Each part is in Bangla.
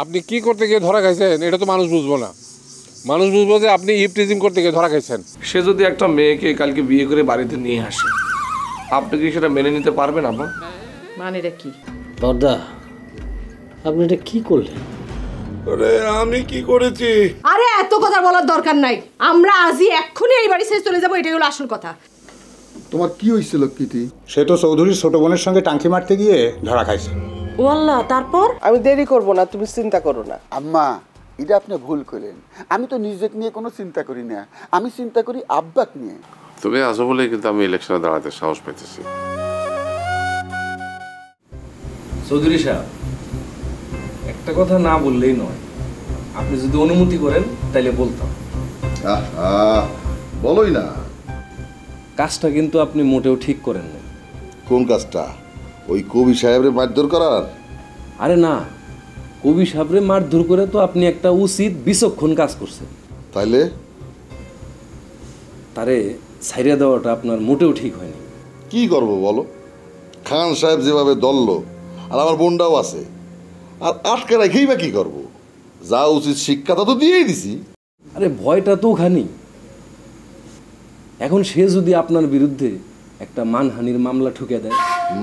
আপনি কি করতে গিয়ে ধরা খাইছেন এটা তো মানুষ বুঝবো না। মানুষ বুঝবো যে আপনি ইভটিজিং করতে গিয়ে ধরা খাইছেন। সে যদি একটা মেয়েকে কালকে বিয়ে করে বাড়িতে নিয়ে আসে, আপনি কি সেটা মেনে নিতে পারবেন? আপা মানে এটা কি? বড়দা, আপনি এটা কি করলেন? আরে আমি কি করেছি? আরে এত কথা বলার দরকার নাই। আমরা আজই এক্ষুনি এই বাড়ি ছেড়ে চলে যাবো, এটাই হলো আসল কথা। তোমার কি হয়েছিল কিটি? সে তো চৌধুরীর ছোট বোনের সঙ্গে টাঙ্কি মারতে গিয়ে ধরা খাইছে। ও আল্লাহ, তারপর? আমি দেরি করব না, তুমি চিন্তা করো না। আম্মা, এটা আপনি ভুল করেন। আমি তো নিজেকে নিয়ে কোনো চিন্তা করি না, আমি চিন্তা করি আব্বাক নিয়ে। তুমি আছো বলেই কিন্তু আমি ইলেকশনে দাঁড়াতে সাহস পেতেছি। চৌধুরী সাহেব, একটা কথা না বললেই নয়। আপনি যদি অনুমতি করেন তাইলে বলতাম। বলোই না। কাজটা কিন্তু আপনি মোটেও ঠিক করেন না। কোন কাজটা? ওই কবি সাহেবের মারধর করার? আরে না, কবি সাহেবরে মারধর করে তো আপনি একটা উচিত বিচক্ষণ কাজ করছেন। তাইলে তারে ছাইড়া দেওয়াটা আপনার মোটেও ঠিক হয়নি। কি করব বলো? খান সাহেব যেভাবে দলল, আর আমার বোনটাও আছে, আর আটকে রেখেই বা কি করবো? যা উচিত শিক্ষা তা তো দিয়েই দিছি। আরে ভয়টা তো ওখানেই। এখন সে যদি আপনার বিরুদ্ধে একটা মানহানির মামলা ঠুকে দেয়।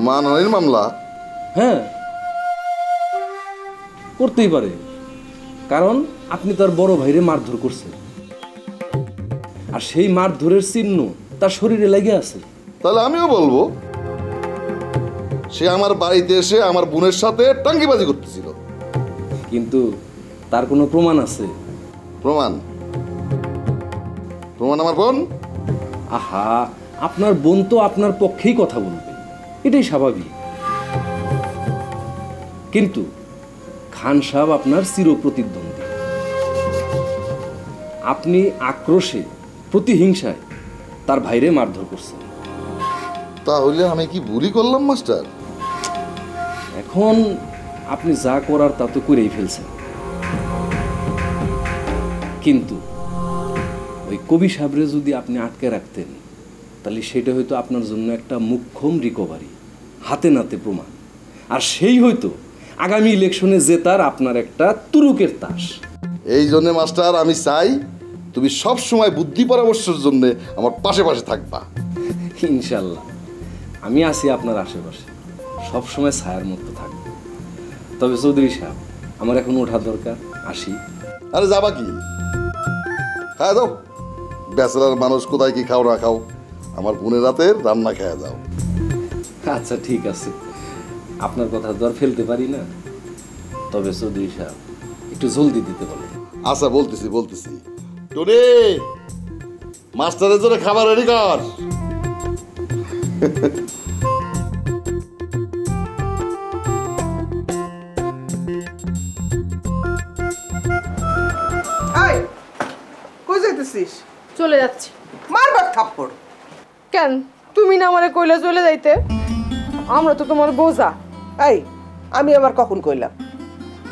মানহানির মামলা? হ্যাঁ, করতেই পারে, কারণ আপনি তার বড় ভাইরে মারধর করছেন, আর সেই মারধরের চিহ্ন তার শরীরে লেগে আছে। তাহলে আমিও বলবো সে আমার বাড়িতে এসে আমার বোনের সাথে টাঙ্গিবাজি করতেছিল। কিন্তু তার কোনো প্রমাণ আছে? প্রমাণ? প্রমাণ আমার বোন? আহা, আপনার বোন তো আপনার পক্ষেই কথা বলবে, এটাই স্বাভাবিক। কিন্তু খান সাহেব আপনার চিরপ্রতিদ্বন্দ্বী। আপনি আক্রোশে, প্রতিহিংসায় তার ভাইরে মারধর করছেন। তাহলে আমি কি ভুলই করলাম মাস্টার? এখন আপনি যা করার তা তো করেই ফেলছেন। কিন্তু ওই কবি সাহেবরে যদি আপনি আটকে রাখতেন, তাহলে সেটা হয়তো আপনার জন্য একটা মুখ্যম রিকভারি, হাতে নাতে প্রমাণ, আর সেই হয়তো আগামী ইলেকশনে জেতার আপনার একটা তুরুকের তাস। এই জন্য মাস্টার আমি চাই তুমি সব সময় বুদ্ধি পরামর্শের জন্য আমার পাশে পাশে থাকবা। ইনশাল্লাহ আমি আছি আপনার আশেপাশে, সব সময় ছায়ার মতো থাকবো। তবে চৌধুরী সাহেব, আমার এখন ওঠা দরকার, আসি। আরে যাবা কি? খাওয়া দাও, ব্যাচেলার মানুষ, কোথায় কি খাও না খাও, আমার বোনের রাতের রান্না খাওয়া যাও। আচ্ছা ঠিক আছে, আপনার কথা তো আর ফেলতে পারি না। তবে চৌধুরী সাহেব, একটু জলদি দিতে বলেন। আচ্ছা বলতেছি বলতেছি। টুনি, মাস্টারের জন্য খাবার রেডি কর। এই, কই যাইতেছিস? চলে যাচ্ছি। মারবার থাপ্পড়। কেন, তুমি না আমারে কইলা চলে যাইতে? আমরা তো তোমার বোঝা। এই, আমি আবার কখন কইলাম?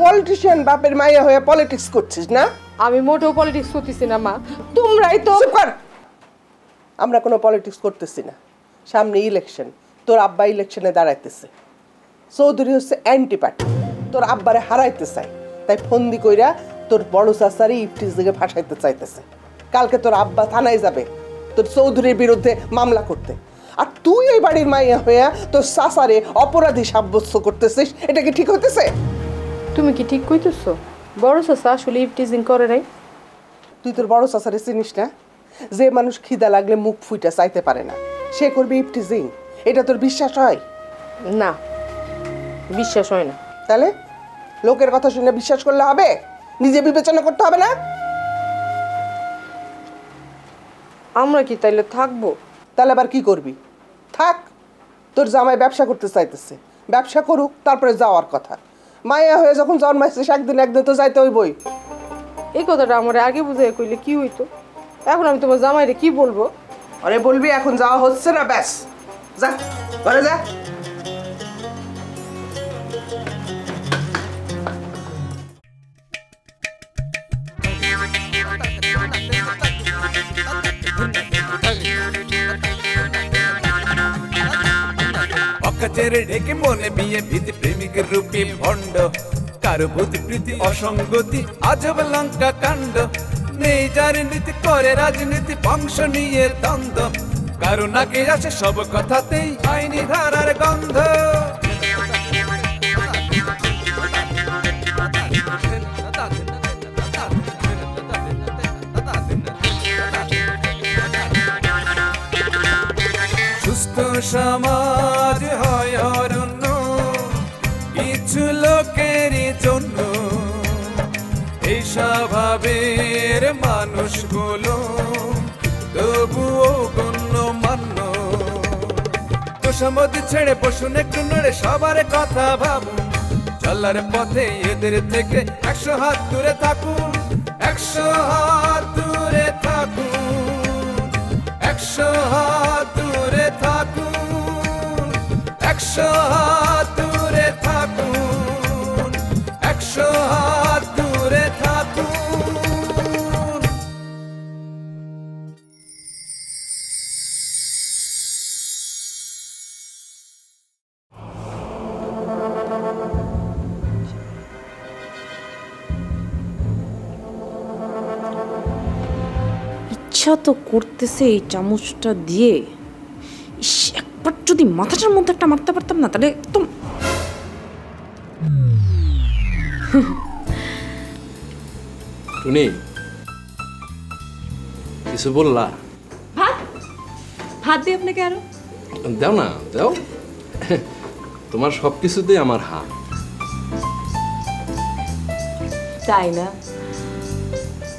পলিটিশিয়ান বাপের মাইয়া হয়ে পলিটিক্স করছিস না? আমি মোটেও পলিটিক্স করতেছি না মা, তোমরাই তো। চুপ কর। আমরা কোনো পলিটিক্স করতেছি না। সামনে ইলেকশন, তোর আব্বা ইলেকশনে দাঁড়াইতেছে। চৌধুরী হচ্ছে অ্যান্টি পার্টি, তোর আব্বারে হারাইতে চায়, তাই ফন্দি কইরা তোর বড় চাচারে ইফটিজিংয়ে ফাঁসাইতে চাইতেছে। কালকে তোর আব্বা থানায় যাবে তোর চৌধুরীর বিরুদ্ধে মামলা করতে, আর তুই এই বাড়ির মাইয়া হইয়া তোর চাচারে অপরাধী সাব্যস্ত করতেছিস। এটা কি ঠিক হইতেছে? তুমি কি ঠিক কইতেছো? বড় চাচা আসলে ইফটিজিং করে নাই। তুই তোর বড় চাচারে চিনিস না? যে মানুষ খিদা লাগলে মুখ ফুইটা চাইতে পারে না, সে করবে ইফটিজিং। এটা তোর বিশ্বাস হয়? না, বিশ্বাস হয় না। তাহলে লোকের কথা শুনে বিশ্বাস করলে হবে? নিজে বিবেচনা করতে হবে না? আমরা কি তাইলে থাকবো? তাহলে আবার কি করবি? থাক। তোর জামাই ব্যবসা করতে চাইতেছে, ব্যবসা করুক, তারপরে যাওয়ার কথা। মায়া হয়ে যখন জন্মাইছিস, একদিন একদিন তো যাইতে হইবই। এই কথাটা আমার আগে বুঝাই কইলে কি হইতো? এখন আমি তোমার জামাইরে কি বলবো? আরে বলবি এখন যাওয়া হচ্ছে না, ব্যাস যা ঘরে যা। অকাচের ডেকে মনে বিয়ে ভীতি প্রেমিকের রূপী ভণ্ড কারো বুদ্ধি প্রীতি অসঙ্গতি আজব লঙ্কা কাণ্ড নেই যার নীতি করে রাজনীতি বংশ নিয়ে দ্বন্দ্ব কারো নাকে আসে সব কথাতেই আইনি ধারার গন্ধ সুস্থ সমাজ হয় অরণ্য কিছু লোকেরই জন্য এই স্বভাবের মানুষগুলো তবুও গণ্যমান্য তোষামতি ছেড়ে বসুন একটু নড়ে সবার কথা ভাবুন চলার পথে এদের থেকে 100 হাত দূরে থাকুন 100 হাত দূরে থাকুন 100 হাত দূরে থাকুন 100 হাত দূরে থাকুন 100 হাত দূরে থাকুন ইচ্ছা তো করতেছে এই চামচটা দিয়ে ইস, একবার যদি মাথাটার মধ্যে একটা মারতে পারতাম না তাহলে একদম টুনি কিছু বললা? ভাত ভাত দিয়ে আপনাকে আরো দাও না দাও, তোমার সব কিছুতেই আমার হাত। তাই না?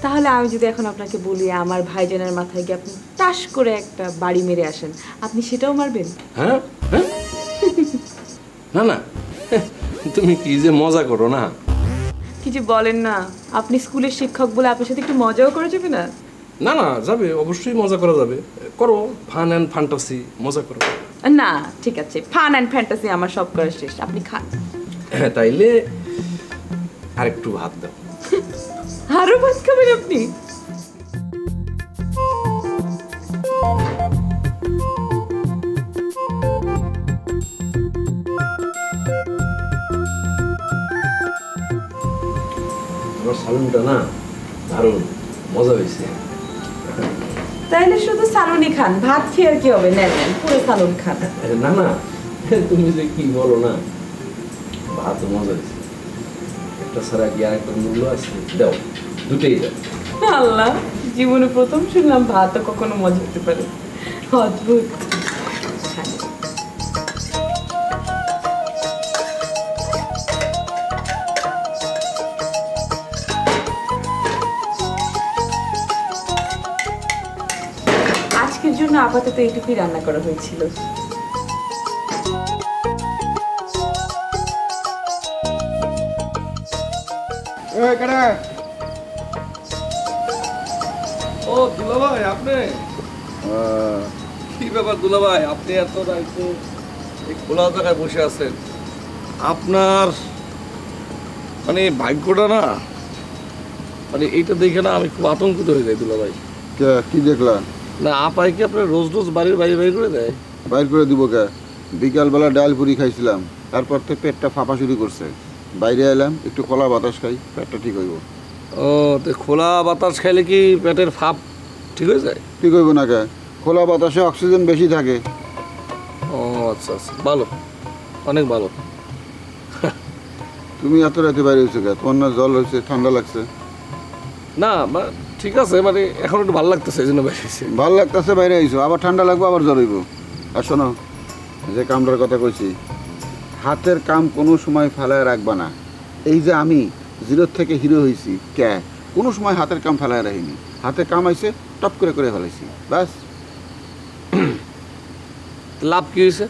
তাহলে আমি যদি এখন আপনাকে বলি আমার ভাইজানের মাথায় গিয়ে আপনি টাস করে একটা বাড়ি মেরে আসেন, আপনি সেটাও মারবেন? হ্যাঁ হ্যাঁ না না, তুমি কি যে মজা করো না। কি যে বলেন না, আপনি স্কুলের শিক্ষক বলে আপনার সাথে একটু মজাও করা যাবে না? না না যাবে, অবশ্যই মজা করা যাবে, করো ফান অ্যান্ড ফ্যান্টাসি, মজা করো। না ঠিক আছে, ফান অ্যান্ড ফ্যান্টাসি আমার সব করা শেষ, আপনি খান। তাইলে আরেকটু ভাত দাও। আরো ভাত খাবেন আপনি? আমার সালুনটা না দারুণ মজা হয়েছে। তাইলে শুধু সালুনি খান, ভাত খেয়ে আর কি হবে, নেন নেন পুরো সালুন খান। না না, তুমি যে কি বলো না, ভাত মজা হয়েছে, একটা ছাড়া কি আর একটা মূল্য আছে? দাও, দুটেই দাও। আল্লাহ, জীবনে প্রথম শুনলাম ভাত কখনো মজা হতে পারে, অদ্ভুত। আজকের জন্য আপাতত এইটুকুই রান্না করা হয়েছিল। ও দুলাভাই, আপনি কি ব্যাপার দুলাভাই, আপনি এত রাইতে এই খোলা জায়গায় বসে আছেন? আপনার মানে ভাগ্যটা না, মানে এইটা দেখে না আমি খুব আতঙ্কিত হয়ে যাই দুলাভাই। কি দেখলাম? না আপাই কি আপনার রোজ রোজ বাড়ির বাইরে বাইর করে দেয়? বাইর করে দিব কে? বিকালবেলা ডাল পুরি খাইছিলাম, তারপর তো পেটটা ফাঁপা শুরু করছে, বাইরে এলাম একটু খোলা বাতাস খাই, পেটটা ঠিক হইব। ও তো খোলা বাতাস খাইলে কি পেটের ফাঁপ ঠিক হয়ে যায়? ঠিক হইব না কে? খোলা বাতাসে অক্সিজেন বেশি থাকে। ও আচ্ছা আচ্ছা, ভালো, অনেক ভালো। তুমি এত রাতে বাইরে হয়েছো কে? তোমার না জল হয়েছে, ঠান্ডা লাগছে? না ঠিক আছে, মানে এখন একটু ভালো লাগতেছে এই জন্য বাইরে হয়েছে। ভালো লাগতেছে বাইরে আইছো, আবার ঠান্ডা লাগবে, আবার জ্বর হইব। আর শোনো, যে কামটার কথা কইছি, হাতের কাম কোনো সময় ফেলায় রাখবা না। এই যে আমি 0 থেকে হিরো হয়েছি, কে কোনো সময় হাতের কাম ফেলায় রাখিনি। হাতে কাম আইছে, টপ করে করে ফেলাইছি, ব্যাস। লাভ কি হয়েছে?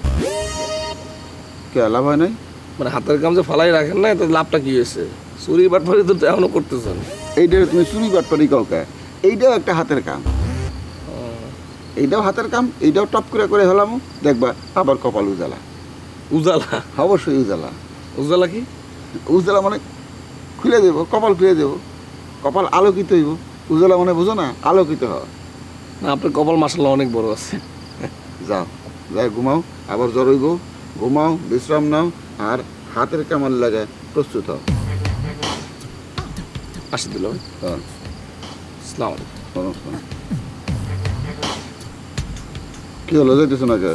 কে লাভ হয় নাই? মানে হাতের কাম যে ফেলাই রাখেন না, তো লাভটা কি হয়েছে? চুরি বাটপারি তো এখনো করতেছেন। এইটারে তুমি চুরি বাটপারি কাও কে? এইটাও একটা হাতের কাম, এইটাও হাতের কাম, এইটাও টপ করে করে হলাম, দেখবা আবার কপাল উজালা। উজালা? অবশ্যই উজালা। উজালা কি? উজালা মানে খুলে দেব, কপাল খুলে দেব, কপাল আলোকিত হইব। উজালা মানে বুঝো না, আলোকিত হওয়া। না আপনার কপাল মাশাআল্লাহ অনেক বড় আছে। যাও যাই ঘুমাও, আবার জ্বর হইব, ঘুমাও, বিশ্রাম নাও, আর হাতের কামার লাগায় প্রস্তুত হও। আসি দিল ভাই। আসসালামু আলাইকুম। কি হলো, যাইতেছো না কে?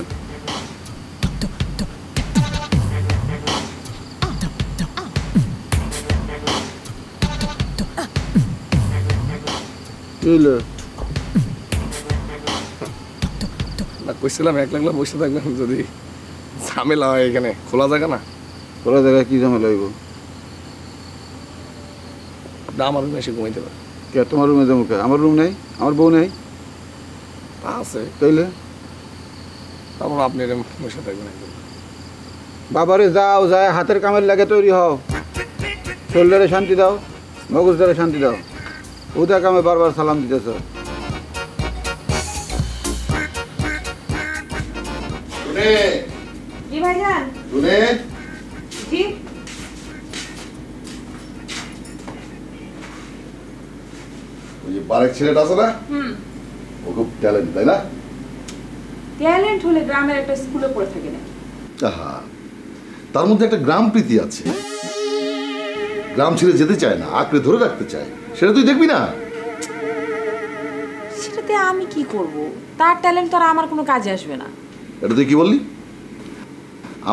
না কইছিলাম 1 লাখ বসে থাকলাম, যদি ঝামেলা হয় এখানে খোলা জায়গা না। খোলা জায়গায় কি ঝামেলা হইব? না আমার রুমে এসে ঘুমাইতে পারে। কে তোমার রুমে যাবো কে? আমার রুম নেই, আমার বউ নেই। তা আছে তাইলে তারপর আপনি এরকম বসে থাকবেন একদম। বাবারে যাও, যায় হাতের কামের লাগে তৈরি হও, শরীরে শান্তি দাও, মগজদারে শান্তি দাও। ওদের কামে বারবার সালাম দিতেছ। জি ভাইজান। জি ওই যে বারেক ছেলেটা আছে না, ও খুব ট্যালেন্ট, তাই না? ট্যালেন্ট হলে গ্রামের একটা স্কুলে পড়ে থাকে না। আহা, তার মধ্যে একটা গ্রাম প্রীতি আছে, গ্রাম ছেড়ে যেতে চায় না, আঁকড়ে ধরে রাখতে চায়। সেটা তুই দেখবি না? সেটাতে আমি কি করব? তার ট্যালেন্ট তো আর আমার কোনো কাজে আসবে না। এটা তুই কি বললি?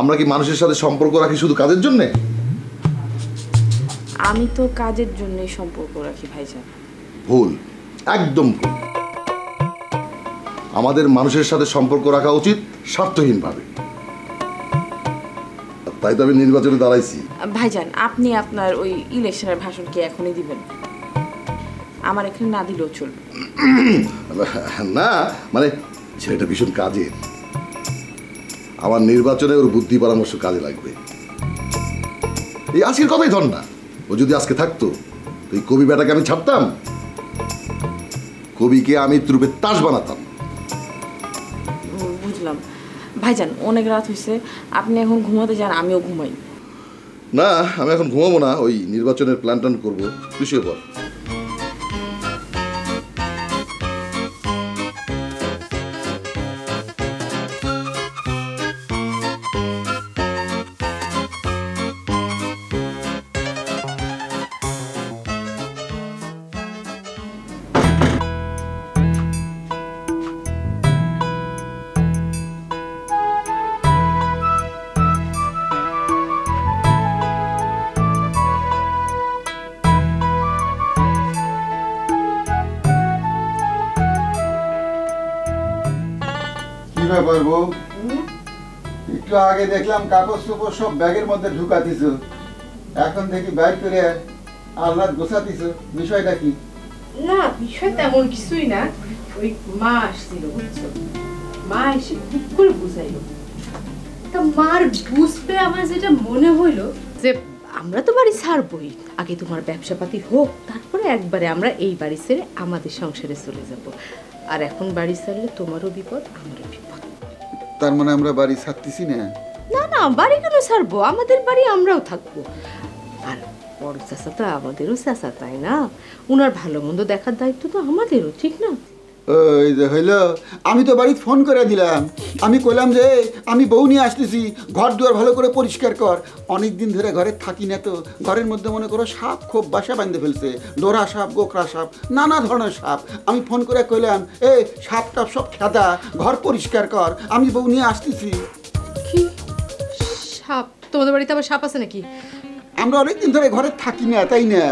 আমরা কি মানুষের সাথে সম্পর্ক রাখি শুধু কাজের জন্যে? আমি তো কাজের জন্যই সম্পর্ক রাখি ভাইজান। ভুল, একদম ভুল। আমাদের মানুষের সাথে সম্পর্ক রাখা উচিত স্বার্থহীনভাবে। তাই তো আমি নির্বাচনে দাঁড়াইছি। ভাইজান আপনি আপনার ওই ইলেকশনের ভাষণ কি এখনই দিবেন? আমার এখানে না দিলেও চলবে। না মানে ছেলেটা ভীষণ কাজের, আমার নির্বাচনে ওর বুদ্ধি পরামর্শ কাজে লাগবে। এই আজকের কথাই ধর না, ও যদি আজকে থাকতো এই কবি বেটাকে আমি ছাড়তাম, কবিকে আমি ত্রুপে তাস বানাতাম। বুঝলাম ভাইজান, অনেক রাত হয়েছে, আপনি এখন ঘুমাতে যান, আমিও ঘুমাই। না আমি এখন ঘুমাবো না, ওই নির্বাচনের প্ল্যান ট্যান করবো। তুই শুয়ে পর। কি ব্যাপার বউ? একটু আগে দেখলাম কাপড় চোপড় সব ব্যাগের মধ্যে ঢুকাতিস, এখন দেখি ব্যাগ করে আহ্লাদ গোছাতিস, বিষয়টা কি? না বিষয় তেমন কিছুই না, ওই মা আসছিল বুঝছো, মা এসে খুব করে বুঝাইলো। তা মার বুঝতে আমার যেটা মনে হইলো যে আমরা তো বাড়ি ছাড়বই, আগে তোমার ব্যবসাপাতি হোক, তারপরে একবারে আমরা এই বাড়ি ছেড়ে আমাদের সংসারে চলে যাব। আর এখন বাড়ি ছাড়লে তোমারও বিপদ, আমারও বিপদ। তার মানে আমরা বাড়ি ছাড়তেছি না? না না, বাড়ি কেন ছাড়বো, আমাদের বাড়ি আমরাও থাকবো। আর বড় চাচা তো আমাদেরও চাচা, তাই না? উনার ভালো মন্দ দেখার দায়িত্ব তো আমাদেরও, ঠিক না? ওই যে হইলো, আমি তো বাড়িতে ফোন করে দিলাম, আমি কইলাম যে আমি বউ নিয়ে আসতেছি, ঘর দুয়ার ভালো করে পরিষ্কার কর। অনেক দিন ধরে ঘরে থাকি না তো, ঘরের মধ্যে মনে করো সাপ খুব বাসা বাঁধতে ফেলছে, ডোরা সাপ, গোকরা সাপ, নানা ধরনের সাপ। আমি ফোন করে কইলাম, এ সাপ টাপ সব খেদা, ঘর পরিষ্কার কর, আমি বউ নিয়ে আসতেছি। কি সাপ? তোমাদের বাড়িতে আবার সাপ আছে নাকি? আমরা অনেকদিন ধরে ঘরে থাকি না, তাই না?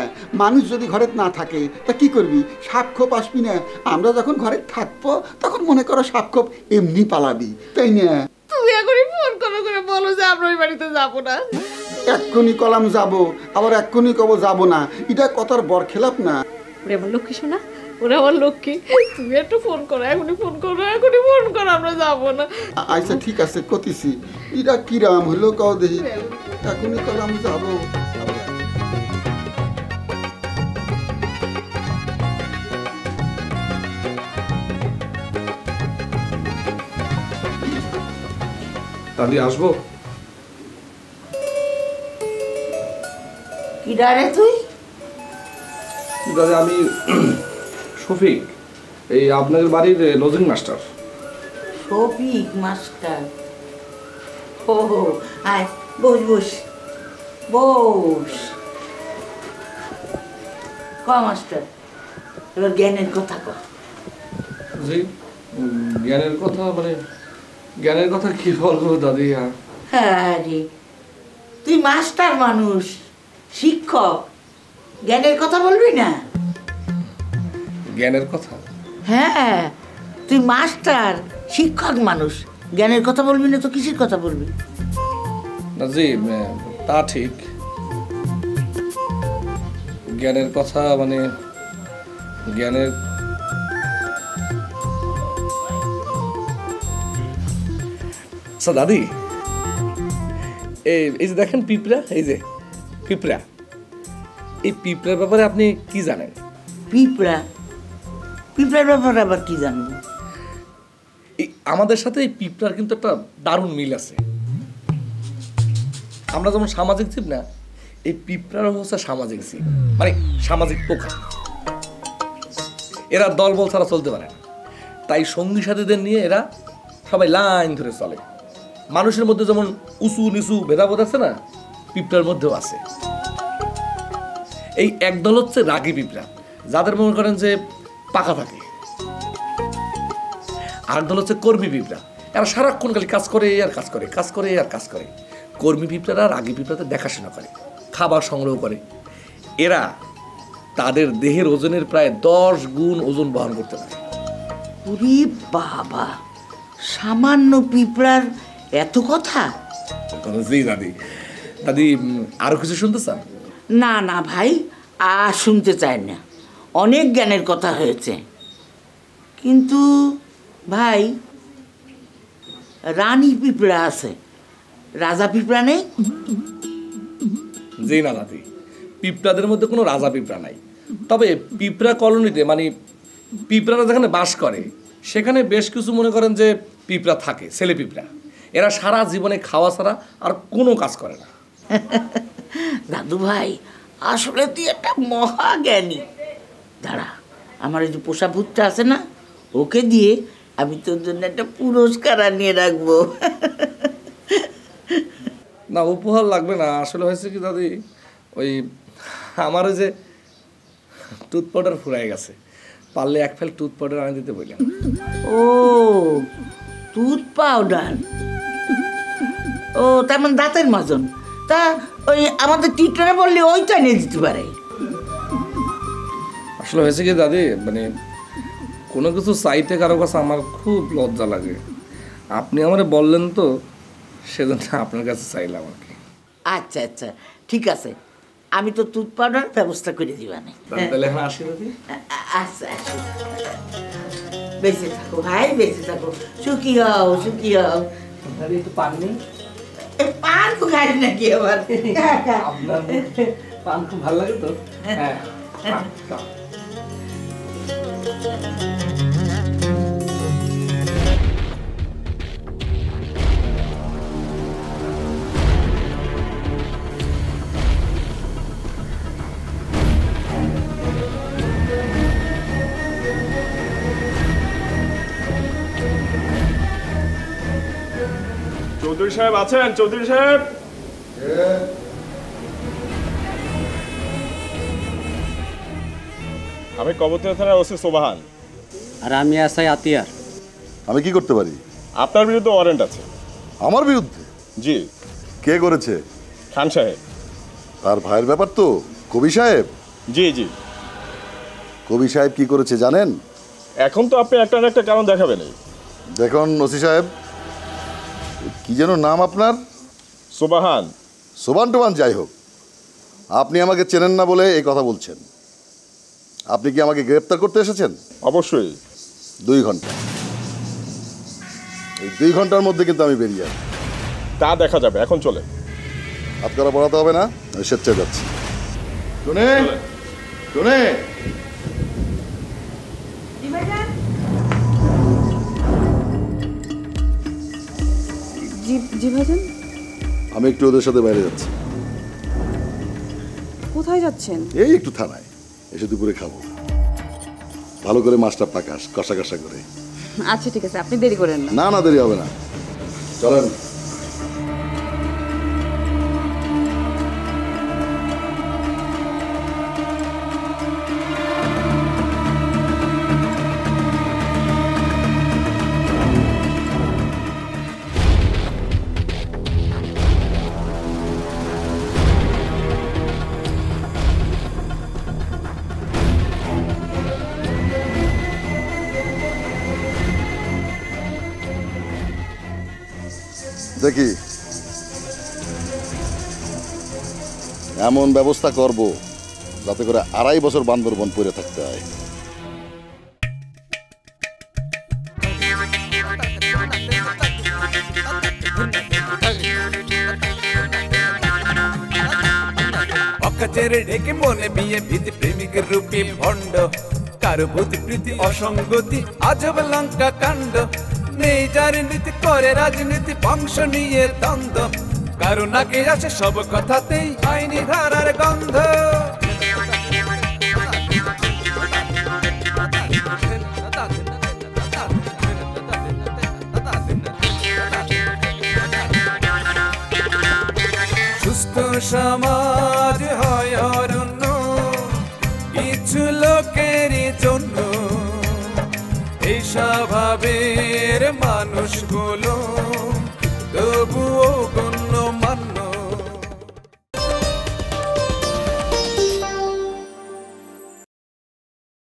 মানুষ যদি ঘরে না থাকে তা কি করবি? সাপ খোপ আসবি না? আমরা যখন ঘরে থাকবো তখন মনে করো সাপ খোপ এমনি পালাবি, তাই না? তুমি এখনই ফোন করে বলো যে আমরা ওই বাড়িতে যাবো না। এক্ষুনি কলাম যাবো, আবার এক্ষুনি কব যাবো না, এটা কথার বর খেলাপ না? ওরে আমার লক্ষ্মী শোনা, ওরে আমার লক্ষ্মী, তুমি একটু ফোন করো, এখনই ফোন করো, এখনই ফোন করো, আমরা যাবো না। আচ্ছা ঠিক আছে, কতিছি এটা কিরাম হলো কও দেখি, এখনই কলাম যাবো। দাদি আসবো? কি ডারে তুই? দাদি আমি শফিক, এই আপনাদের বাড়ির লজিং মাস্টার। শফিক মাস্টার? ও আয় বস বস বস। ক মাস্টার এবার জ্ঞানের কথা ক। জি জ্ঞানের কথা মানে জ্ঞানের কথা কি বলবো দাদি? হ্যাঁ রে, তুই মাস্টার মানুষ, শিক্ষক, জ্ঞানের কথা বলবি না? জ্ঞানের কথা? হ্যাঁ, তুই মাস্টার শিক্ষক মানুষ, জ্ঞানের কথা বলবি না তো কিসের কথা বলবি? না জি তা ঠিক, জ্ঞানের কথা মানে জ্ঞানের আচ্ছা দাদি, এই যে দেখেন পিঁপড়া, এই যে পিঁপড়া, এই পিঁপড়ার ব্যাপারে আপনি কি জানেন? পিঁপড়া? পিঁপড়ার ব্যাপারে আবার কি জানবো? এই আমাদের সাথে এই পিঁপড়ার কিন্তু একটা দারুণ মিল আছে। আমরা যেমন সামাজিক জীব না, এই পিঁপড়ারও হচ্ছে সামাজিক জীব, মানে সামাজিক পোকা। এরা দলবল ছাড়া চলতে পারে না, তাই সঙ্গী সাথীদের নিয়ে এরা সবাই লাইন ধরে চলে। মানুষের মধ্যে যেমন উঁচু নিচু ভেদাভেদ আছে না, পিঁপড়ার মধ্যেও আছে। এই একদল হচ্ছে রাগী পিঁপড়া, যাদের মনে করেন যে পাকা থাকে। আর দল হচ্ছে কর্মী পিঁপড়া, এরা সারাক্ষণ খালি কাজ করে আর কাজ করে, কাজ করে আর কাজ করে। কর্মী পিঁপড়ারা রাগী পিঁপড়াতে দেখাশোনা করে, খাবার সংগ্রহ করে। এরা তাদের দেহের ওজনের প্রায় 10 গুণ ওজন বহন করতে পারে। ওরে বাবা, সামান্য পিঁপড়ার এত কথা? জি দাদি, দাদি আরো কিছু শুনতে চান? না না ভাই, আর শুনতে চাই না, অনেক জ্ঞানের কথা হয়েছে। কিন্তু ভাই, রানী পিঁপড়া আছে, রাজা পিঁপড়া নেই? জি না দাদি, পিঁপড়াদের মধ্যে কোনো রাজা পিঁপড়া নাই। তবে পিঁপড়া কলোনিতে মানে পিঁপড়ারা যেখানে বাস করে সেখানে বেশ কিছু মনে করেন যে পিঁপড়া থাকে, ছেলে পিঁপড়া। এরা সারা জীবনে খাওয়া ছাড়া আর কোনো কাজ করে না। দাদু ভাই, আসলে তুই একটা মহাজ্ঞানী। দাঁড়া, আমার এই যে পোষা ভূতটা আছে না, ওকে দিয়ে আমি তোর জন্য একটা পুরস্কার আনিয়ে রাখবো। না, উপহার লাগবে না। আসলে হয়েছে কি দাদি, ওই আমার ওই যে টুথ পাউডার ফুরাই গেছে, পারলে 1 ফেল টুথ পাউডার আনি দিতে বললাম। ও টুথ পাউডার, ও তার মানে দাঁতের মাজন। তা ওই আমাদের টিচারে বললে ওইটা নিয়ে দিতে পারে। আসলে হয়েছে কি দাদি, মানে কোনো কিছু চাইতে কারো কাছে আমার খুব লজ্জা লাগে। আপনি আমারে বললেন তো, সেজন্য আপনার কাছে চাইলাম আর কি। আচ্ছা আচ্ছা, ঠিক আছে, আমি তো টুথ পাউডার ব্যবস্থা করে দিবানে। তাহলে এখন আসি দাদি। আচ্ছা আচ্ছা, বেঁচে থাকো ভাই, বেঁচে থাকো, সুখী হও, সুখী হও। দাদি একটু পান নেই? পান তো খাই নাকি আবার? আপনার পান খুব ভালো লাগে তো। হ্যাঁ, চৌধুরী সাহেব আছেন? চৌধুরী সাহেব, আমি কবুতর থানার ওসি সোবাহান। আর আমি আসাই আতিয়ার। আমি কি করতে পারি? আপনার বিরুদ্ধে ওয়ারেন্ট আছে। আমার বিরুদ্ধে? জি। কে করেছে? খান সাহেব। তার ভাইয়ের ব্যাপার তো। কবি সাহেব? জি জি। কবি সাহেব কি করেছে জানেন? এখন তো আপনি একটা না একটা কারণ দেখাবেন। দেখুন ওসি সাহেব, কি যেন নাম আপনার? সোবাহান। সোবান টোবান যাই হোক, আপনি আমাকে চেনেন না বলে এই কথা বলছেন। আপনি কি আমাকে গ্রেপ্তার করতে এসেছেন? অবশ্যই। 2 ঘন্টা। এই 2 ঘন্টার মধ্যে কিন্তু আমি বেরিয়ে যাবো। তা দেখা যাবে, এখন চলে। হাত করা পড়াতে হবে না, আমি স্বেচ্ছায় যাচ্ছি। শুনে শুনে জি ভাইজান। আমি একটু ওদের সাথে বাইরে যাচ্ছি। কোথায় যাচ্ছেন? এই একটু থানায়, এসে দুপুরে খাবো। ভালো করে মাছটা পাকাস, কষা কষা করে। আচ্ছা ঠিক আছে, আপনি দেরি করেন না। না না, দেরি হবে না, চলেন। দেখি এমন ব্যবস্থা করব যাতে করে 2.5 বছর বান্দরবন পড়ে থাকতে হয়। অকাচের ঢেকে মনে বিয়ে ভীতি প্রেমিকের রূপে ভণ্ড কারো বুদ্ধি প্রীতি অসঙ্গতি আজব লঙ্কা কাণ্ড নেই যার নীতি করে রাজনীতি বংশ নিয়ে দ্বন্দ্ব কারো নাকে আসে সব কথাতেই আইনি ধারার গন্ধ সুস্থ সমাজ হয় অরণ্য কিছু লোকেরই জন্য এই স্বভাবের মানুষগুলো